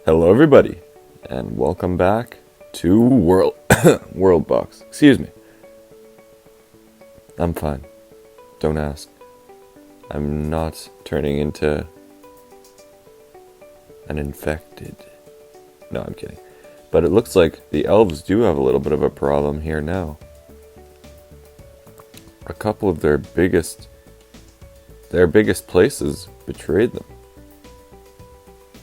Hello everybody, and welcome back to WorldBox. Excuse me. I'm fine. Don't ask. I'm not turning into an infected. No, I'm kidding. But it looks like the elves do have a little bit of a problem here now. A couple of their biggest places betrayed them.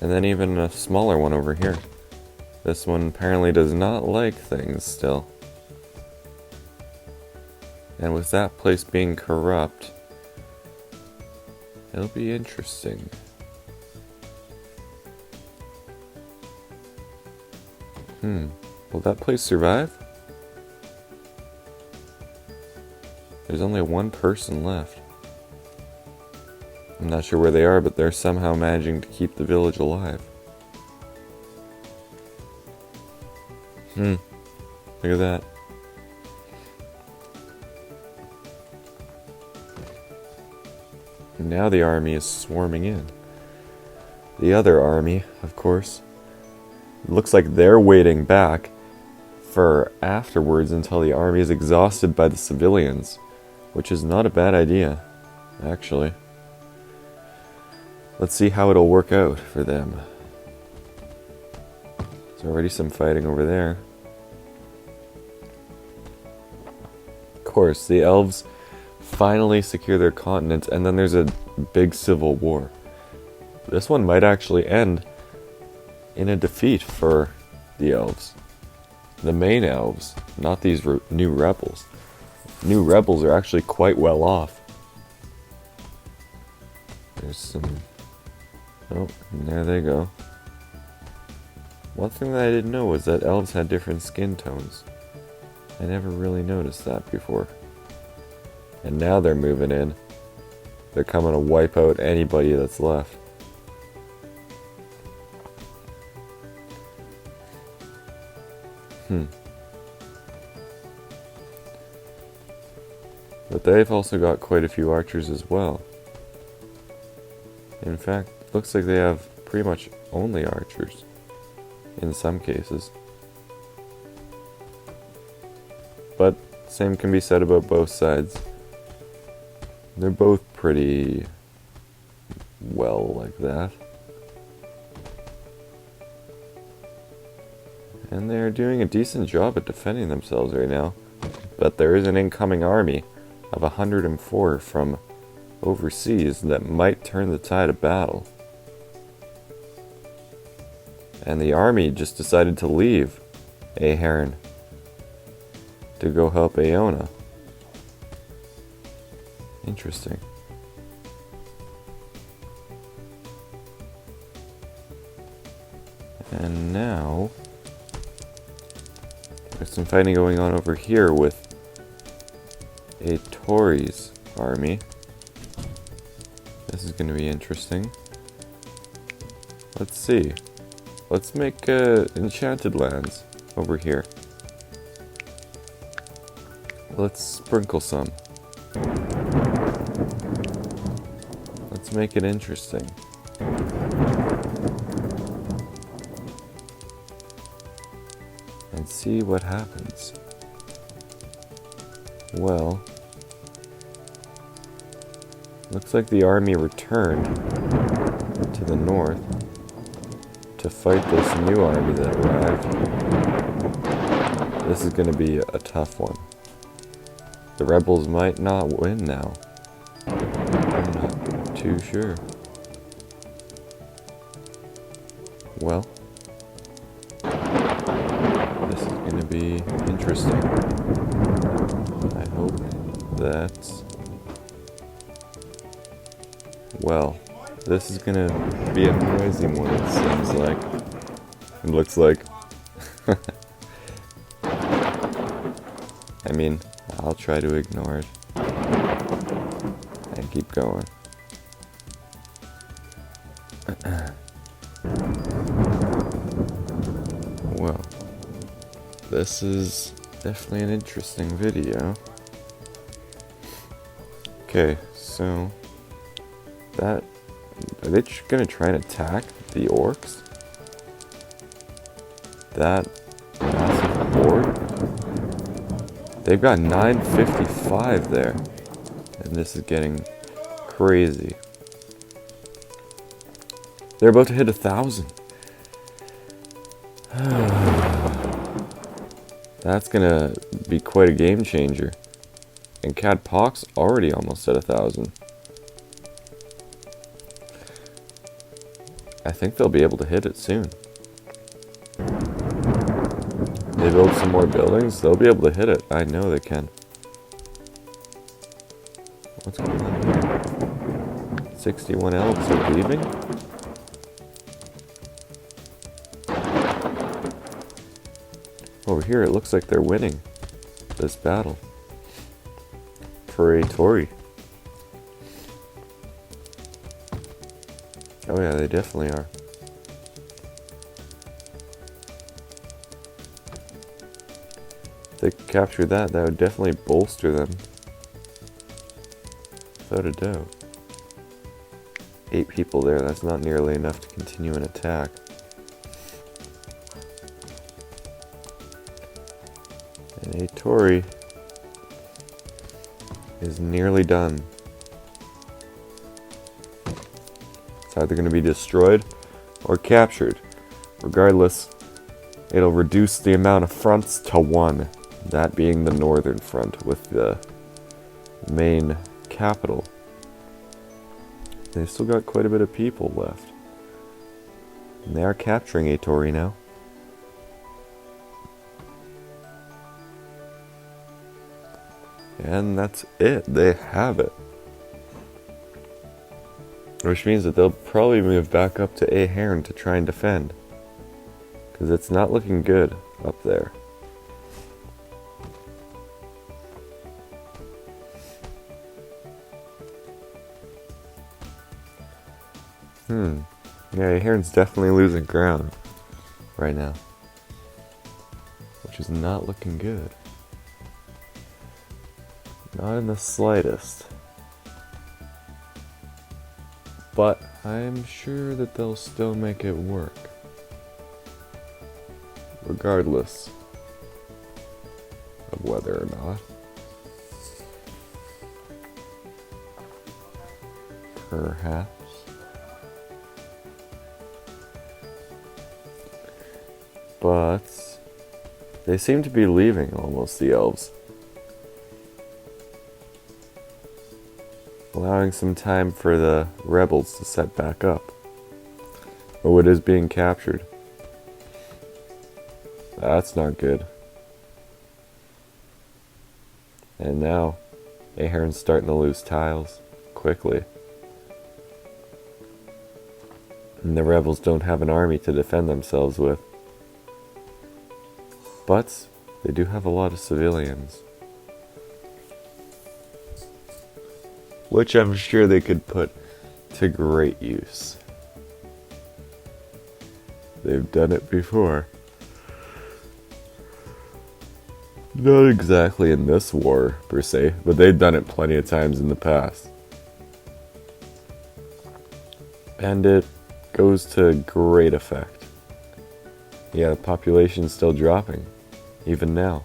And then even a smaller one over here. This one apparently does not like things still. And with that place being corrupt, it'll be interesting. Will that place survive? There's only one person left. I'm not sure where they are, but they're somehow managing to keep the village alive. Look at that. Now the army is swarming in. The other army, of course, looks like they're waiting back for afterwards until the army is exhausted by the civilians, which is not a bad idea, actually. Let's see how it'll work out for them. There's already some fighting over there. Of course, the elves finally secure their continent, and then there's a big civil war. This one might actually end in a defeat for the elves. The main elves, not these new rebels. New rebels are actually quite well off. There's some... Oh, and there they go. One thing that I didn't know was that elves had different skin tones. I never really noticed that before. And now they're moving in. They're coming to wipe out anybody that's left. But they've also got quite a few archers as well. In fact, looks like they have pretty much only archers in some cases. But same can be said about both sides. They're both pretty well like that. And they're doing a decent job at defending themselves right now. But there is an incoming army of 104 from overseas that might turn the tide of battle. And the army just decided to leave Ahern to go help Aona. Interesting. And now there's some fighting going on over here with a Tory's army. This is going to be interesting. Let's see. Let's make enchanted lands over here. Let's sprinkle some. Let's make it interesting. And see what happens. Well, looks like the army returned to the north to fight this new army that arrived. This is going to be a tough one. The rebels might not win now. I'm not too sure. Well, this is going to be interesting. I hope that... Well, this is going to be a noisy one, it seems like. It looks like. I mean, I'll try to ignore it. And keep going. Well, this is definitely an interesting video. Okay, so that... Are they gonna try and attack the orcs? that massive horde? They've got 955 there. And this is getting crazy. They're about to hit 1,000. That's gonna be quite a game changer. And Cad Pox already almost at 1,000. I think they'll be able to hit it soon. They build some more buildings, they'll be able to hit it. I know they can. What's going on here? 61 elves are leaving? Over here, it looks like they're winning this battle for a Tory. Oh yeah, they definitely are. If they capture that, that would definitely bolster them. Without a doubt. 8 people there, that's not nearly enough to continue an attack. And a Tory is nearly done. It's either going to be destroyed or captured. Regardless, it'll reduce the amount of fronts to 1. That being the northern front with the main capital. They've still got quite a bit of people left. And they are capturing a Tory now. And that's it. They have it. Which means that they'll probably move back up to Ahern to try and defend. Because it's not looking good up there. Yeah, Ahern's definitely losing ground right now. Which is not looking good. Not in the slightest. But I'm sure that they'll still make it work. Regardless of whether or not. Perhaps. But they seem to be leaving almost, the elves. Allowing some time for the rebels to set back up. Oh, it is being captured. That's not good. And now, Ahern's starting to lose tiles quickly. And the rebels don't have an army to defend themselves with. But they do have a lot of civilians. Which I'm sure they could put to great use. They've done it before. Not exactly in this war, per se, but they've done it plenty of times in the past. And it goes to great effect. Yeah, the population's still dropping, even now.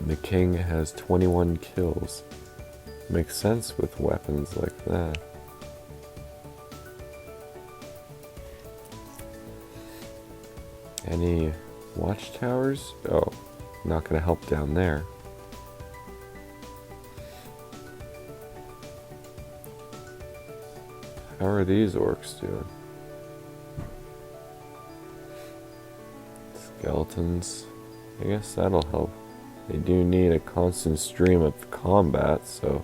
The king has 21 kills. Makes sense with weapons like that. Any watchtowers? Oh, not gonna help down there. How are these orcs doing? Skeletons. I guess that'll help. They do need a constant stream of combat, so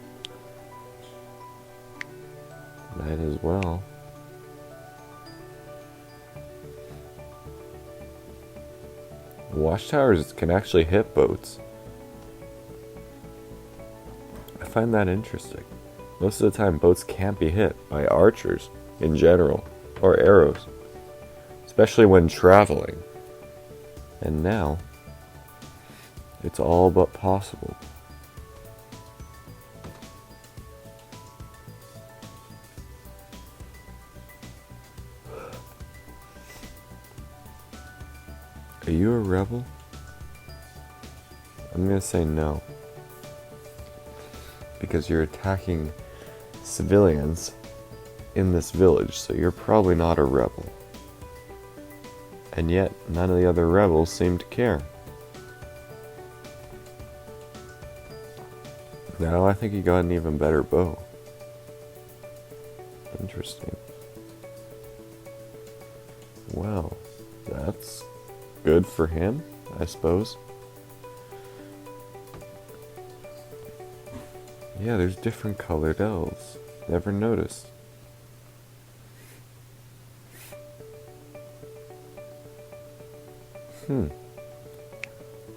might as well. Watchtowers can actually hit boats. I find that interesting. Most of the time, boats can't be hit by archers in general, or arrows, especially when traveling. And now, it's all but possible. Are you a rebel? I'm gonna say no. Because you're attacking civilians in this village, so you're probably not a rebel. And yet, none of the other rebels seem to care. Now I think he got an even better bow. Interesting. Well, that's good for him, I suppose. Yeah, there's different colored elves. Never noticed.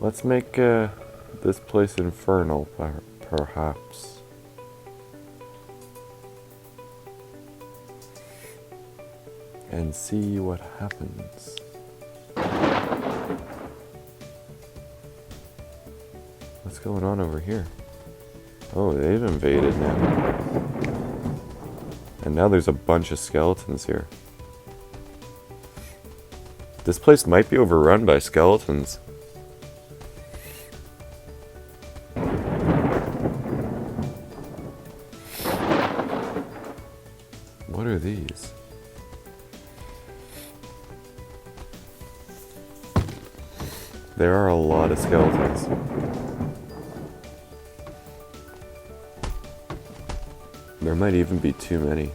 Let's make this place infernal, perhaps. And see what happens. What's going on over here? Oh, they've invaded now. And now there's a bunch of skeletons here. This place might be overrun by skeletons. What are these? There are a lot of skeletons. There might even be too many.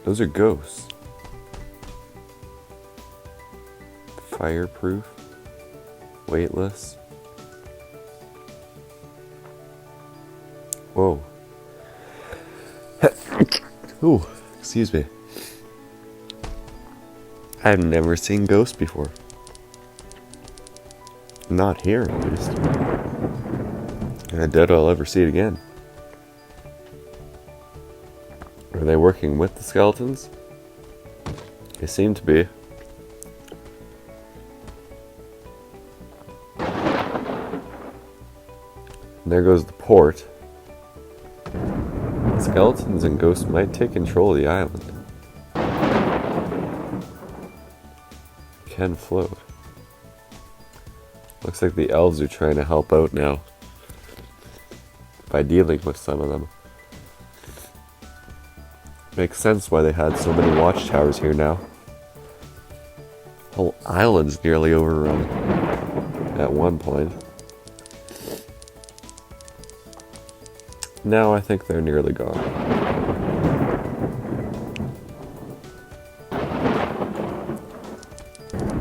Those are ghosts. Fireproof. Weightless. Whoa. Ooh, excuse me. I've never seen ghosts before. Not here, at least. And I doubt I'll ever see it again. Are they working with the skeletons? They seem to be. And there goes the port. Skeletons and ghosts might take control of the island. Can float. Looks like the elves are trying to help out now by dealing with some of them. Makes sense why they had so many watchtowers here now. Whole island's nearly overrun at one point. Now I think they're nearly gone.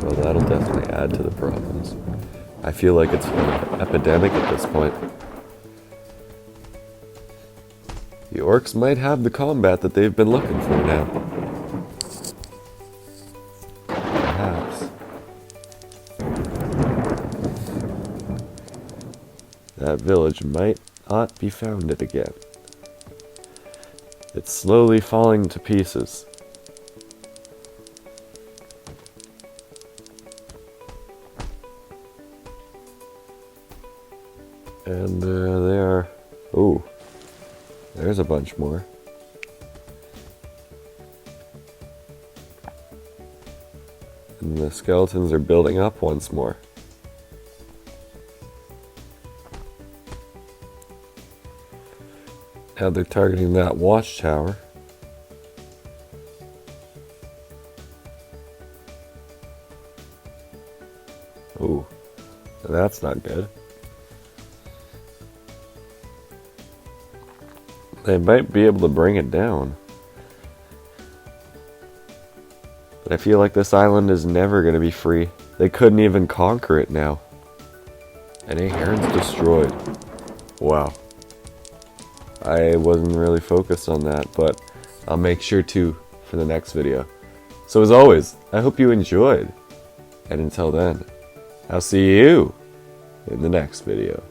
Well, that'll definitely add to the problems. I feel like it's an epidemic at this point. The orcs might have the combat that they've been looking for now. Perhaps. That village might not be founded again. It's slowly falling to pieces. And there. Ooh. There's a bunch more. And the skeletons are building up once more. Now they're targeting that watchtower. Ooh, that's not good. They might be able to bring it down. But I feel like this island is never going to be free. They couldn't even conquer it now. And a heron's destroyed. Wow. I wasn't really focused on that, but I'll make sure to for the next video. So as always, I hope you enjoyed. And until then, I'll see you in the next video.